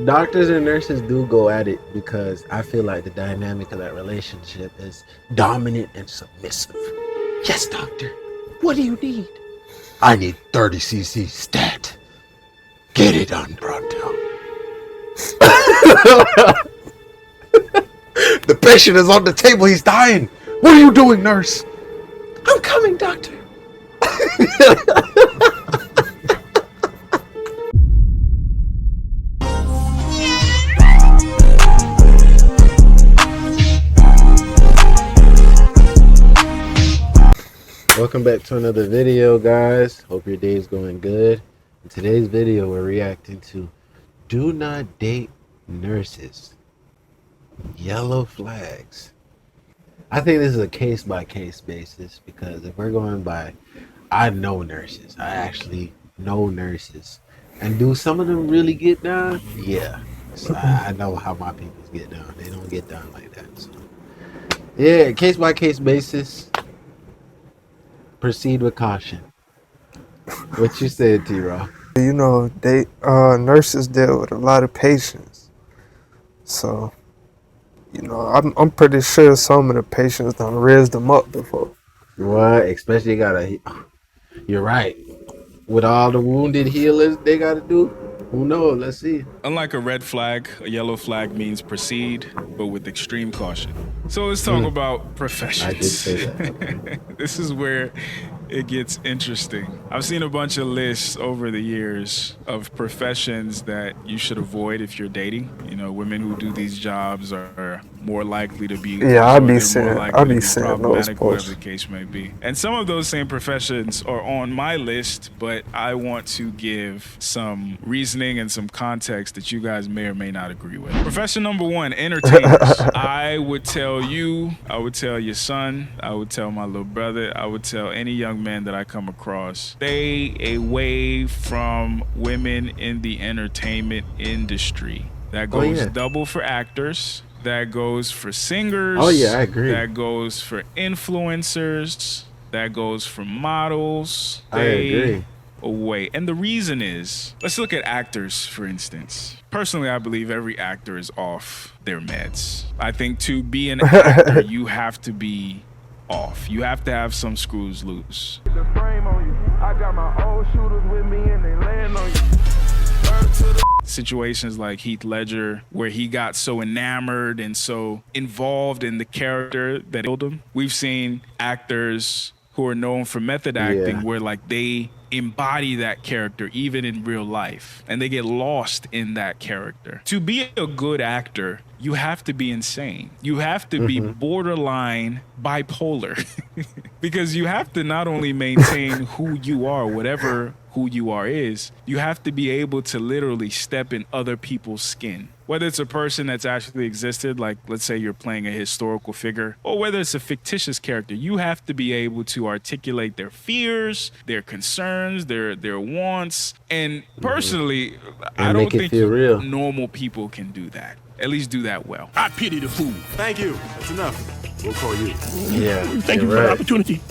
Doctors and nurses do go at it because I feel like the dynamic of that relationship is dominant and submissive. Yes, doctor. What do you need? I need 30 cc stat. Get it done pronto. The patient is on the table. He's dying. What are you doing, nurse? I'm coming, doctor. Welcome back to another video, guys. Hope your day is going good. In today's video, we're reacting to Do Not Date Nurses. Yellow flags. I think this is a case-by-case basis because if we're going by, I know nurses. I actually know nurses. And do some of them really get down? Yeah. So I know how my people get down. They don't get down like that. So yeah, case-by-case basis. Proceed with caution. What you said, TRaw? You know, they nurses deal with a lot of patients, so you know I'm pretty sure some of the patients done raised them up before. What? Especially you're right. With all the wounded healers they gotta do, who knows? Let's see. Unlike a red flag, a yellow flag means proceed, but with extreme caution. So let's talk about professions. I did say that. Okay. This is where it gets interesting. I've seen a bunch of lists over the years of professions that you should avoid if you're dating. You know, women who do these jobs are more likely to be I'll be saying those posts. whatever the case may be. And some of those same professions are on my list, but I want to give some reasoning and some context that you guys may or may not agree with. Profession number one, entertainers. I would tell you, I would tell your son, I would tell my little brother, I would tell any young man that I come across, stay away from women in the entertainment industry. That goes double for actors. That goes for singers. Oh yeah, I agree. That goes for influencers. That goes for models. I agree. Away. And the reason is, let's look at actors, for instance. Personally, I believe every actor is off their meds. I think to be an actor, you have to be off. You have to have some screws loose. The frame on you. I got my old shooters with me and they land on you. Situations like Heath Ledger, where he got so enamored and so involved in the character that killed him. We've seen actors who are known for method acting where like they embody that character even in real life and they get lost in that character. To be a good actor, you have to be insane. You have to be borderline bipolar because you have to not only maintain who you are, whatever who you are is, you have to be able to literally step in other people's skin. Whether it's a person that's actually existed, like let's say you're playing a historical figure, or whether it's a fictitious character, you have to be able to articulate their fears, their concerns, their wants. And personally, I don't think normal people can do that. At least do that well. I pity the fool. Thank you. That's enough. We'll call you. Yeah. Thank you for the opportunity.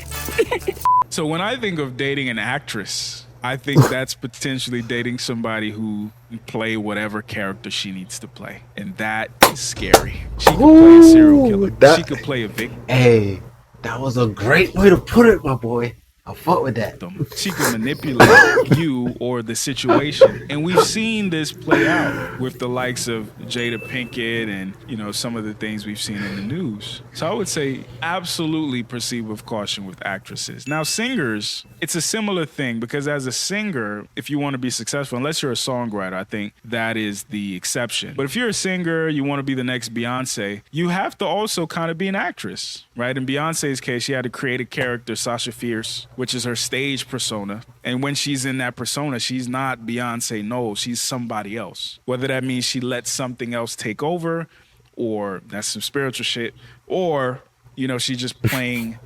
So when I think of dating an actress, I think that's potentially dating somebody who can play whatever character she needs to play. And that is scary. She could play a serial killer. She could play a victim. Hey, that was a great way to put it, my boy. I fuck with that. She can manipulate you or the situation. And we've seen this play out with the likes of Jada Pinkett and, you know, some of the things we've seen in the news. So I would say absolutely proceed with caution with actresses. Now, singers, it's a similar thing because as a singer, if you want to be successful, unless you're a songwriter, I think that is the exception. But if you're a singer, you want to be the next Beyonce, you have to also kind of be an actress, right? In Beyonce's case, she had to create a character, Sasha Fierce, which is her stage persona. And when she's in that persona, she's not Beyonce, no, she's somebody else. Whether that means she lets something else take over, or that's some spiritual shit, or, you know, she's just playing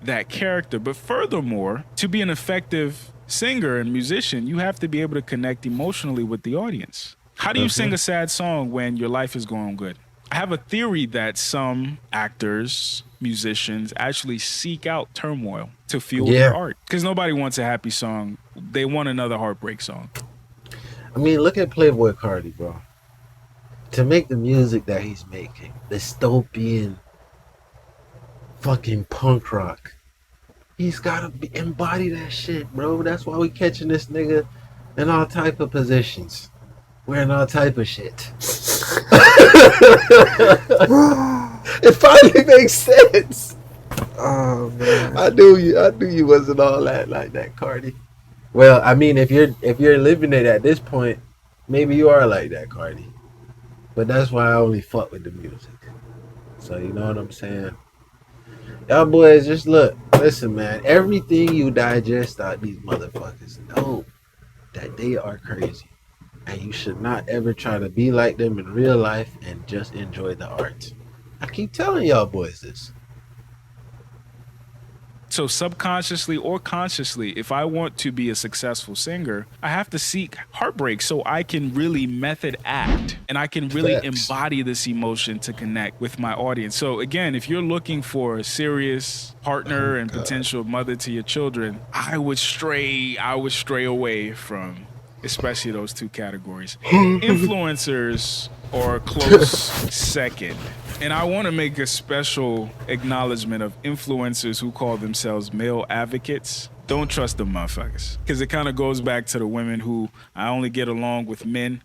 that character. But furthermore, to be an effective singer and musician, you have to be able to connect emotionally with the audience. How do you sing a sad song when your life is going good? I have a theory that some actors, musicians actually seek out turmoil to fuel their art. Because nobody wants a happy song. They want another heartbreak song. I mean, look at Playboy Cardi, bro. to make the music that he's making, dystopian fucking punk rock, he's gotta embody that shit, bro. That's why we catching this nigga in all type of positions, wearing all type of shit. It finally makes sense. Oh man. I knew you wasn't all that like that, Cardi. Well, I mean, if you're living it at this point, maybe you are like that, Cardi. But that's why I only fuck with the music. So you know what I'm saying? Y'all boys, just listen, man. Everything you digest out these motherfuckers, know that they are crazy. And you should not ever try to be like them in real life and just enjoy the art. I keep telling y'all boys this. So subconsciously or consciously, if I want to be a successful singer, I have to seek heartbreak so I can really method act and I can really embody this emotion to connect with my audience. So again, if you're looking for a serious partner and potential mother to your children, I would stray away from especially those two categories. Influencers are a close second. And I want to make a special acknowledgement of influencers who call themselves male advocates. Don't trust them motherfuckers. Because it kind of goes back to the women who, I only get along with men.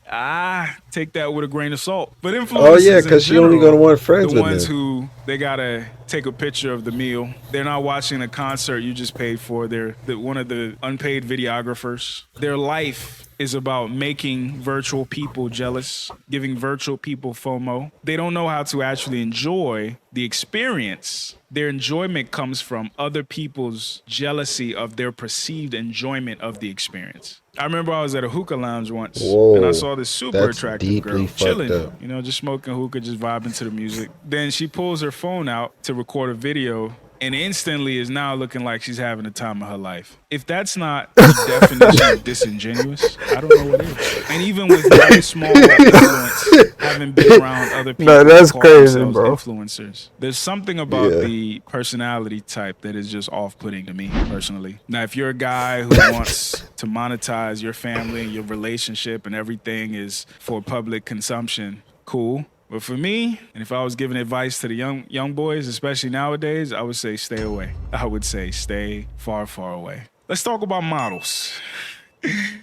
Take that with a grain of salt. But influencers, oh yeah, because she only gonna want friends the with ones them. who they gotta take a picture of the meal. They're not watching a concert you just paid for. They're one of the unpaid videographers. Their life is about making virtual people jealous, giving virtual people FOMO. They don't know how to actually enjoy the experience. Their enjoyment comes from other people's jealousy of their perceived enjoyment of the experience. I remember I was at a hookah lounge once, and I saw this super attractive girl chilling, just smoking hookah, just vibing to the music. Then she pulls her phone out to record a video, and instantly is now looking like she's having the time of her life. If that's not the definition of disingenuous, I don't know what is. And even with my small influence, having been around other people that's who call crazy, themselves bro. influencers, there's something about the personality type that is just off-putting to me personally. Now, if you're a guy who wants to monetize your family and your relationship and everything is for public consumption, cool. But for me, and if I was giving advice to the young boys, especially nowadays, I would say stay away. I would say stay far, far away. Let's talk about models.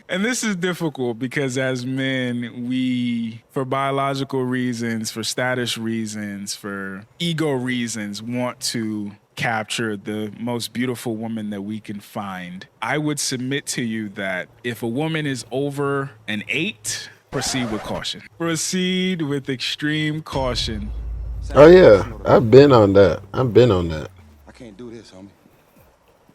And this is difficult because as men, we, for biological reasons, for status reasons, for ego reasons, want to capture the most beautiful woman that we can find. I would submit to you that if a woman is over an 8, proceed with caution. Proceed with extreme caution. Oh yeah, I've been on that. I can't do this, homie.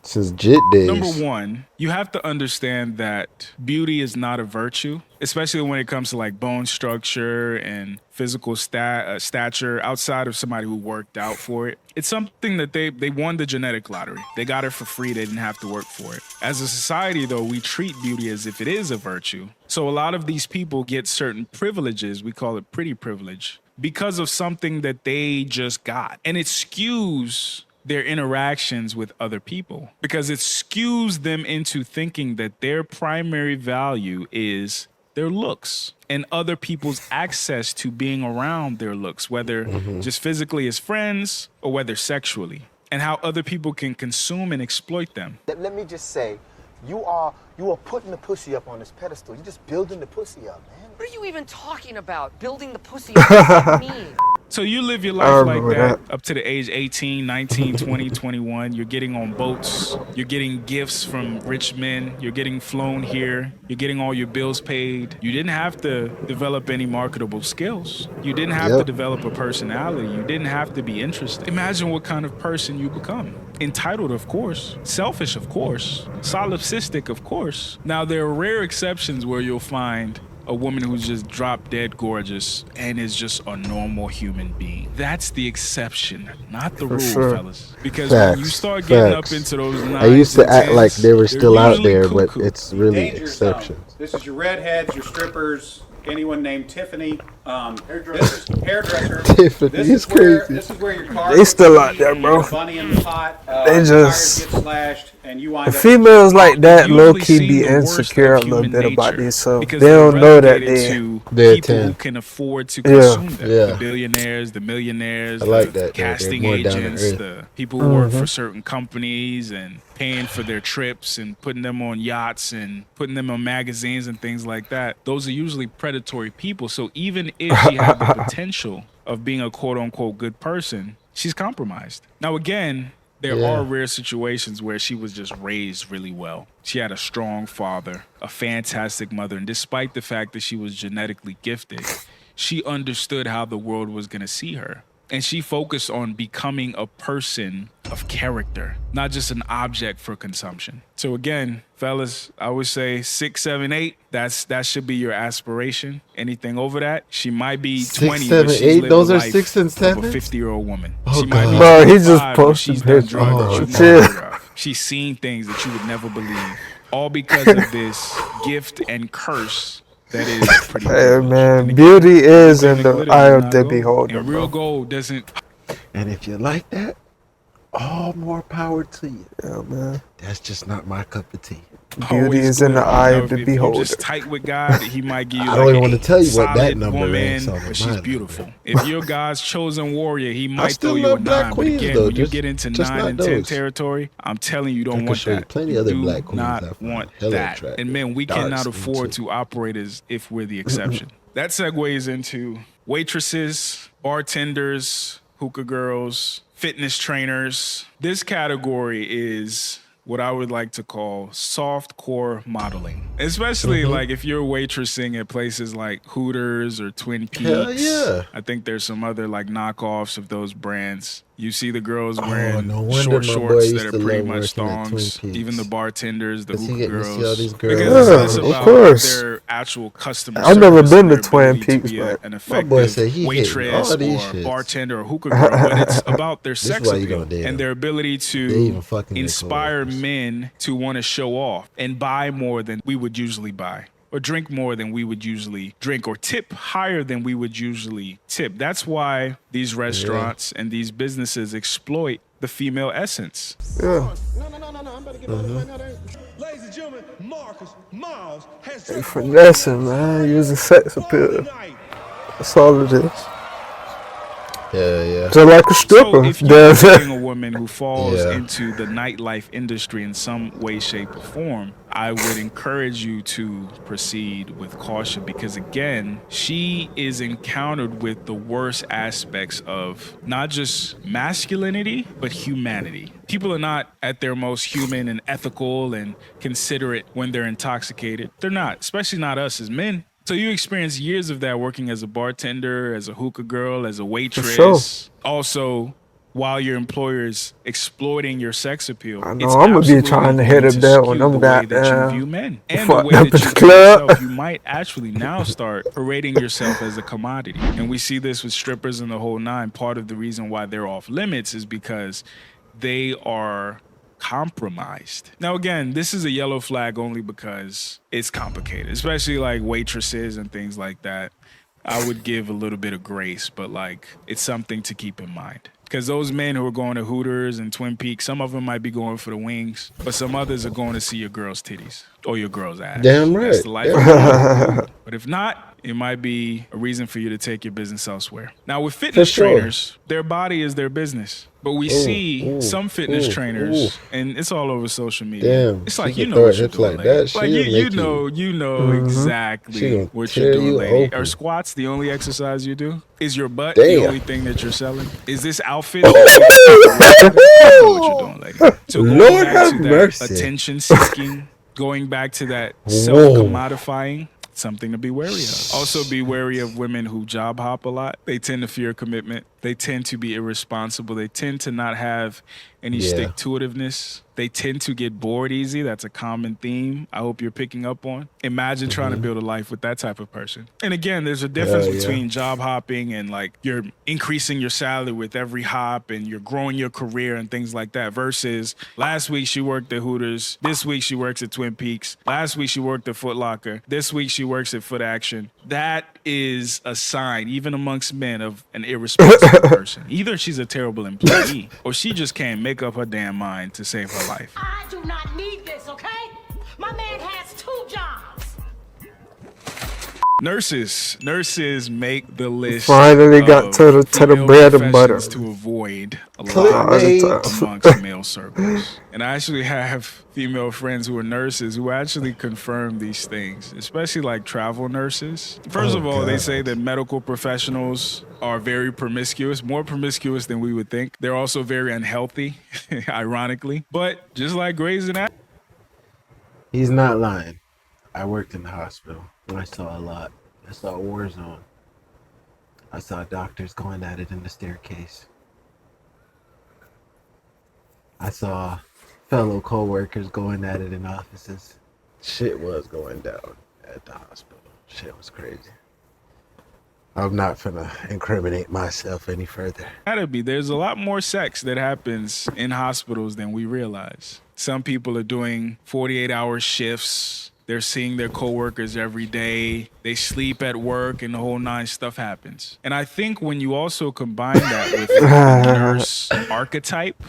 Since JIT days. Number one, you have to understand that beauty is not a virtue, especially when it comes to like bone structure and physical stature outside of somebody who worked out for it. It's something that they won the genetic lottery. They got it for free. They didn't have to work for it. As a society, though, we treat beauty as if it is a virtue. So a lot of these people get certain privileges. We call it pretty privilege because of something that they just got. And it skews their interactions with other people because it skews them into thinking that their primary value is their looks and other people's access to being around their looks, whether just physically as friends or whether sexually, and how other people can consume and exploit them. Let me just say, you are putting the pussy up on this pedestal. You're just building the pussy up, man. What are you even talking about? Building the pussy up? What does that mean? So you live your life like that up to the age 18, 19, 20, 21. You're getting on boats. You're getting gifts from rich men. You're getting flown here. You're getting all your bills paid. You didn't have to develop any marketable skills. You didn't have to develop a personality. You didn't have to be interesting. Imagine what kind of person you become. Entitled, of course. Selfish, of course. Solipsistic, of course. Now, there are rare exceptions where you'll find a woman who's just drop dead gorgeous and is just a normal human being. That's the exception, not the rule, fellas. Because when you start getting up into those 9s, I used to act like they were still out there, but it's really exceptions. This is your redheads, your strippers, anyone named Tiffany. Hairdresser. Tiffany is crazy. This is where your car. They still out there, bro. Bunny in the pot. They just. Tires get slashed, and you wind The up. females like that Usually low key seen be the worst insecure a of little human bit about nature themselves. because They don't know that relegated to They're people 10. who can afford to Yeah. consume them. Yeah. The billionaires, the millionaires, I like the that. They're casting more down to agents, earth. the people who work for certain companies and paying for their trips and putting them on yachts and putting them on magazines and things like that. Those are usually predatory people. So even if she had the potential of being a quote unquote good person, she's compromised. Now, again, there are rare situations where she was just raised really well. She had a strong father, a fantastic mother, and despite the fact that she was genetically gifted, she understood how the world was going to see her. And she focused on becoming a person of character, not just an object for consumption. So again, fellas, I would say 6, 7, 8. That should be your aspiration. Anything over that, she might be 6, 20, 7, but she's 8. lived Those the are life 6 and of 7. a 50-year-old woman. Oh, She might be God. Bro, he 25, just but posted she's done pictures. drugs Oh, that you chill. never heard of. She's seen things that you would never believe, all because of this gift and curse. That is pretty Hey privileged. man, And again, beauty is gold in the glitter eye does of not the gold. beholder, And real bro. gold doesn't. And if you like that, all more power to you. Yeah, man. That's just not my cup of tea. Beauty always is in the glitter. eye Now, of the if you're beholder. just tight with God, He might give you I like don't even a want to tell you what that solid number woman, ranks on but my she's number. beautiful. If you're God's chosen warrior, He might still throw you a love black 9. queens, but again, though, when you just- get into just 9 not and 10 those. territory, I'm telling you, you I don't can want show you that. plenty You other do black queens I not find want hella that. attractive. And men, we Dark cannot skin, afford too. to operate as if we're the exception. That segues into waitresses, bartenders, hookah girls, fitness trainers. This category is what I would like to call soft core modeling. Especially like if you're waitressing at places like Hooters or Twin Peaks. Hell yeah. I think there's some other like knockoffs of those brands. You see the girls wearing no wonder short my boy shorts used that are to pretty love much working at Twin thongs. Peaks. Even the bartenders, the 'Cause he hookah get to see all girls. these Because girls. it's less Yeah, of about course. their actual customer I've never service been and to their Twin ability to Peaks, be but an my boy effective said he hitting waitress all these or shits. bartender or hookah girl, but it's about their is sex why you appeal don't date and them. their ability They to even fucking their inspire coworkers. men to want to show off and buy more than we would usually buy, or drink more than we would usually drink, or tip higher than we would usually tip. That's why these restaurants and these businesses exploit the female essence. Yeah. Ladies and gentlemen, Marcus Miles has They finessing, man. Using sex appeal. That's all it is. Yeah. Just like a So stripper. if you're Damn. dating a woman who falls Yeah. into the nightlife industry in some way, shape, or form, I would encourage you to proceed with caution because, again, she is encountered with the worst aspects of not just masculinity, but humanity. People are not at their most human and ethical and considerate when they're intoxicated. They're not, especially not us as men. So you experience years of that working as a bartender, as a hookah girl, as a waitress. sure. Also, while your employer is exploiting your sex appeal, I know, it's I'm gonna be absolutely trying to going hit a bell skew when I'm the way that goddamn you view men and the fucked way up that in you the view club. yourself. You might actually now start parading yourself as a commodity. And we see this with strippers and the whole nine. Part of the reason why they're off limits is because they are compromised. Now, again, this is a yellow flag only because it's complicated, especially like waitresses and things like that. I would give a little bit of grace, but like it's something to keep in mind. Because those men who are going to Hooters and Twin Peaks, some of them might be going for the wings, but some others are going to see your girl's titties or your girl's ass. Damn That's right. the life of a dude. But if not, it might be a reason for you to take your business elsewhere. Now, with fitness sure. trainers, their body is their business. But we see some fitness trainers, and it's all over social media. Damn, it's like, she you can know throw what her you're hips doing, like lady. that, Like she'll you make know She exactly gonna what tear you're doing, you lady. open. Are squats the only exercise you do? Is your butt the Damn. only thing that you're selling? Is this outfit the only I know what you're doing, lady. So going Lord back have to that mercy. attention seeking, going back to that Whoa. self-commodifying, something to be wary of. Also be wary of women who job hop a lot. They tend to fear commitment. They tend to be irresponsible. They tend to not have any Yeah. stick-to-itiveness. They tend to get bored easy. That's a common theme I hope you're picking up on. Imagine trying to build a life with that type of person. And again, there's a difference Hell yeah. between job hopping and like you're increasing your salary with every hop and you're growing your career and things like that versus last week she worked at Hooters. This week she works at Twin Peaks. Last week she worked at Foot Locker. This week she works at Foot Action. That is a sign, even amongst men, of an irresponsible person. Either she's a terrible employee or she just can't make up her damn mind to save her life. I do not need this, okay? My man has 2 jobs. Nurses make the list. Finally got to the female bread and butter. professions to avoid a Clickbait. lot amongst male circles. And I actually have female friends who are nurses who actually confirm these things, especially like travel nurses. First of all, they say that medical professionals are very promiscuous, more promiscuous than we would think. They're also very unhealthy, ironically. But just like Grey's Anatomy. He's not lying. I worked in the hospital and I saw a lot. I saw a war zone. I saw doctors going at it in the staircase. I saw fellow co-workers going at it in offices. Shit was going down at the hospital. Shit was crazy. I'm not finna incriminate myself any further. There's a lot more sex that happens in hospitals than we realize. Some people are doing 48-hour shifts. They're seeing their coworkers every day. They sleep at work and the whole 9 stuff happens. And I think when you also combine that with the nurse archetype,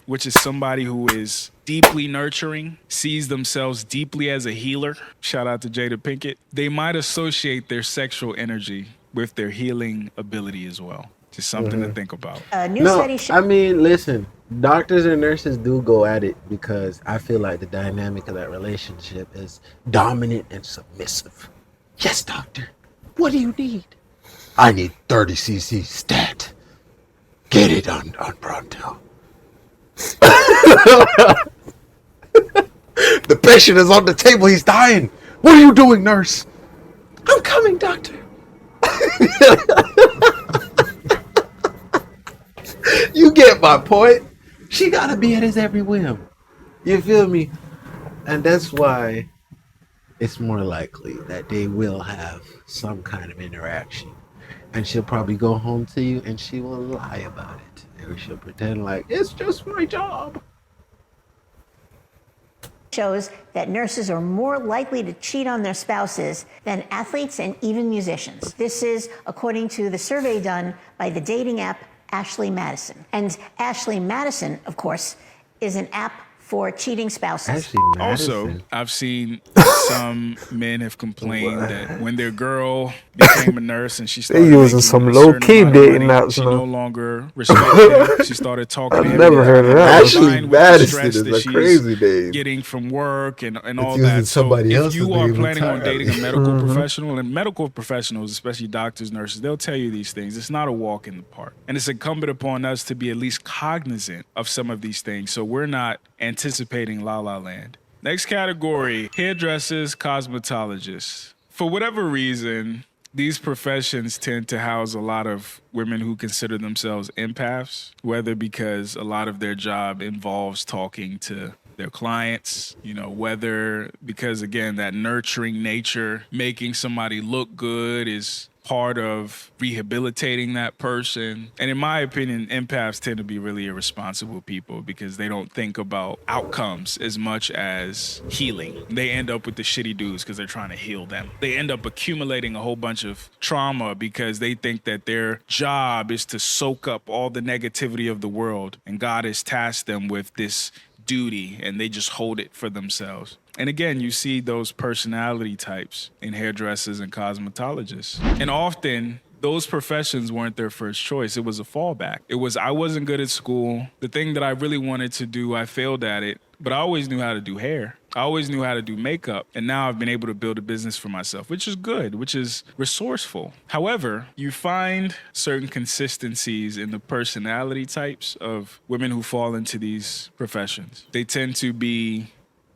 which is somebody who is deeply nurturing, sees themselves deeply as a healer, shout out to Jada Pinkett, they might associate their sexual energy with their healing ability as well. Just something to think about. I mean, listen, doctors and nurses do go at it because I feel like the dynamic of that relationship is dominant and submissive. Yes, doctor. What do you need? I need 30 cc stat. Get it on pronto. The patient is on the table. He's dying. What are you doing, nurse? I'm coming, doctor. You get my point. She gotta be at his every whim. You feel me? And that's why it's more likely that they will have some kind of interaction. And she'll probably go home to you and she will lie about it. Or she'll pretend like, it's just my job. Shows that nurses are more likely to cheat on their spouses than athletes and even musicians. This is according to the survey done by the dating app Ashley Madison. And Ashley Madison, of course, is an app for cheating spouses. Also, I've seen some men have complained that when their girl became a nurse and she started using some low-key dating apps she now. no longer respected him. She started talking to him. I've never heard of that. Ashley Madison is a crazy name. Getting from work and all using that. So somebody if else's you are name planning on entirely. dating a medical professional, and medical professionals, especially doctors, nurses, they'll tell you these things. It's not a walk in the park. And it's incumbent upon us to be at least cognizant of some of these things so we're not anticipating La La Land. Next category, hairdressers, cosmetologists. For whatever reason, these professions tend to house a lot of women who consider themselves empaths, whether because a lot of their job involves talking to their clients, whether because, again, that nurturing nature, making somebody look good is part of rehabilitating that person. And in my opinion, empaths tend to be really irresponsible people because they don't think about outcomes as much as healing. They end up with the shitty dudes because they're trying to heal them. They end up accumulating a whole bunch of trauma because they think that their job is to soak up all the negativity of the world, and God has tasked them with this duty, and they just hold it for themselves. And again, you see those personality types in hairdressers and cosmetologists. And often, those professions weren't their first choice. It was a fallback. It was, I wasn't good at school. The thing that I really wanted to do, I failed at it. But I always knew how to do hair. I always knew how to do makeup. And now I've been able to build a business for myself, which is good, which is resourceful. However, you find certain consistencies in the personality types of women who fall into these professions. They tend to be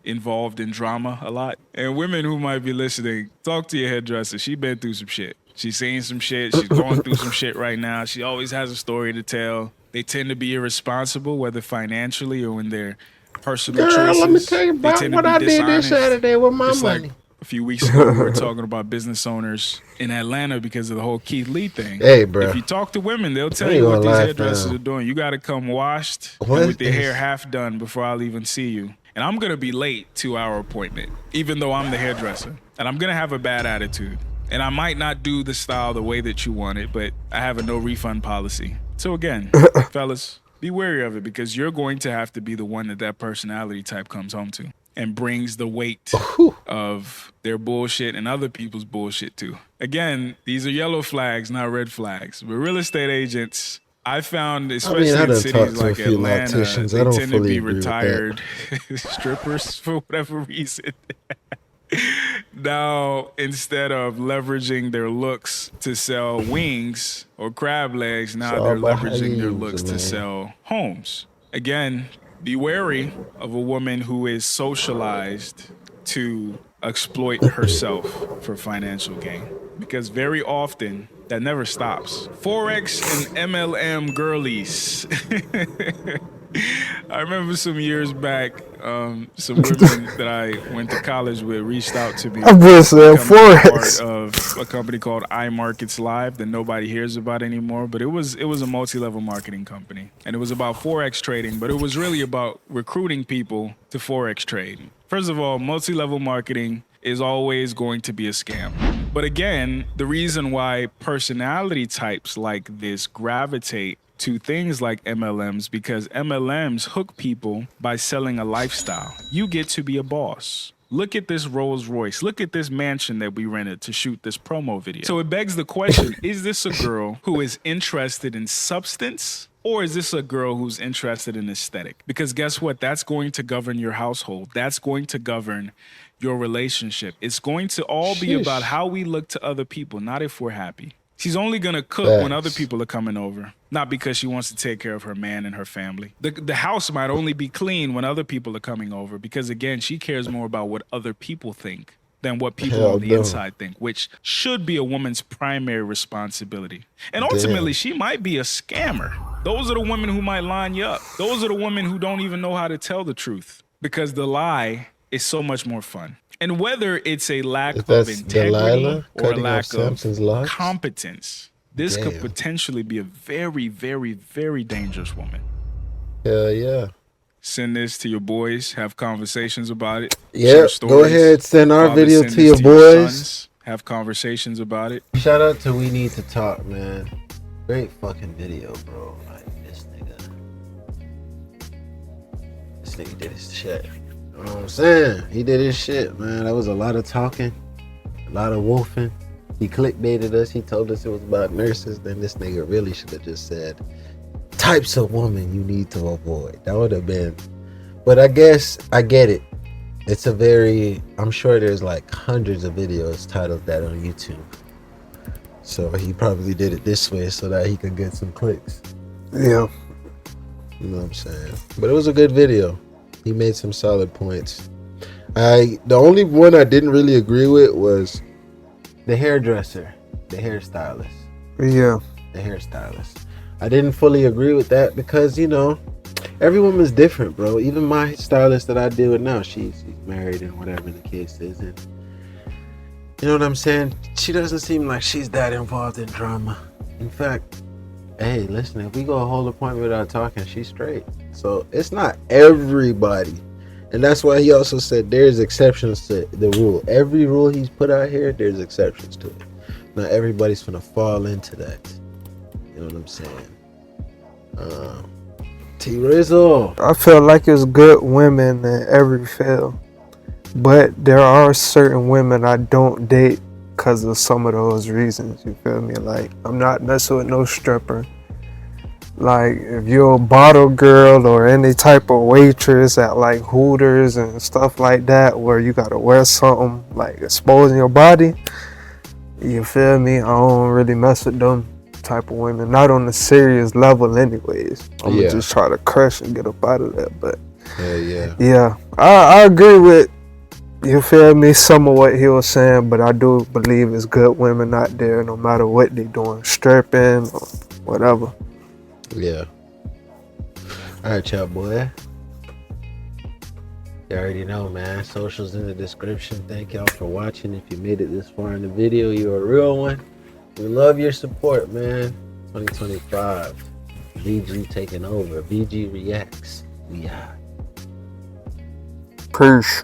involved in drama a lot. And women who might be listening, talk to your hairdresser. She been through some shit. She's seeing some shit. She's going through some shit right now. She always has a story to tell. They tend to be irresponsible, whether financially or in their personal choices. Let me tell you about what I did this Saturday with my money. Like a few weeks ago, we were talking about business owners in Atlanta because of the whole Keith Lee thing. Hey, bro. If you talk to women, they'll tell you what these hairdressers are doing. You got to come washed and with your hair half done before I'll even see you. And I'm going to be late to our appointment, even though I'm the hairdresser. And I'm going to have a bad attitude. And I might not do the style the way that you want it, but I have a no refund policy. So again, fellas, be wary of it because you're going to have to be the one that personality type comes home to and brings the weight of their bullshit and other people's bullshit too. Again, these are yellow flags, not red flags. But real estate agents, I found, especially in cities like Atlanta, they tend to be retired strippers for whatever reason. Now, instead of leveraging their looks to sell wings or crab legs, now they're leveraging their looks to sell homes. Again, be wary of a woman who is socialized to exploit herself for financial gain. Because very often, that never stops. Forex and MLM girlies. I remember some years back, some women that I went to college with reached out to me. I'm just Forex. Part of a company called iMarkets Live that nobody hears about anymore, but it was a multi-level marketing company, and it was about Forex trading, but it was really about recruiting people to Forex trade. First of all, multi-level marketing is always going to be a scam. But again, the reason why personality types like this gravitate to things like MLMs, because MLMs hook people by selling a lifestyle. You get to be a boss. Look at this Rolls Royce. Look at this mansion that we rented to shoot this promo video. So it begs the question, is this a girl who is interested in substance? Or is this a girl who's interested in aesthetic? Because guess what? That's going to govern your household. That's going to govern your relationship. It's going to all be about how we look to other people, not if we're happy. She's only going to cook when other people are coming over, not because she wants to take care of her man and her family. The house might only be clean when other people are coming over because, again, she cares more about what other people think than what people on the inside think, which should be a woman's primary responsibility. And ultimately, she might be a scammer. Those are the women who might line you up. Those are the women who don't even know how to tell the truth because the lie is so much more fun. And whether it's a lack of integrity or a lack of competence, this could potentially be a very, very, very dangerous woman. Hell yeah. Send this to your boys. Have conversations about it. Yeah, go ahead. Send our video to your boys. Have conversations about it. Shout out to We Need to Talk, man. Great fucking video, bro. Like, this nigga did his shit. You know what I'm saying? He did his shit, man. That was a lot of talking, a lot of wolfing. He clickbaited us. He told us it was about nurses. Then this nigga really should have just said, types of women you need to avoid. That would have been. But I guess I get it. It's a very, I'm sure there's like hundreds of videos titled that on YouTube. So he probably did it this way so that he could get some clicks. Yeah. You know what I'm saying? But it was a good video. He made some solid points. The only one I didn't really agree with was the hairdresser, the hairstylist. Yeah. The hairstylist. I didn't fully agree with that because, you know, every woman's different, bro. Even my stylist that I deal with now, she's married and whatever the case is. And you know what I'm saying? She doesn't seem like she's that involved in drama. In fact, hey, listen, if we go a whole appointment without talking, she's straight. So it's not everybody. And that's why he also said there's exceptions to the rule. Every rule he's put out here, there's exceptions to it. Not everybody's gonna fall into that. You know what I'm saying? T-Rizzle. I feel like it's good women in every field. But there are certain women I don't date because of some of those reasons. You feel me? Like, I'm not messing with no stripper. Like, if you're a bottle girl or any type of waitress at like Hooters and stuff like that, where you gotta wear something like exposing your body, you feel me? I don't really mess with them type of women. Not on the serious level anyways. I'm gonna just try to crush and get up out of that. But yeah. Yeah, I agree with You feel me? Some of what he was saying, but I do believe it's good women out there, no matter what they doing, stripping or whatever. Yeah. All right, y'all, boy. You already know, man. Socials in the description. Thank y'all for watching. If you made it this far in the video, you're a real one. We love your support, man. 2025. VG taking over. VG Reacts. We out. Peace.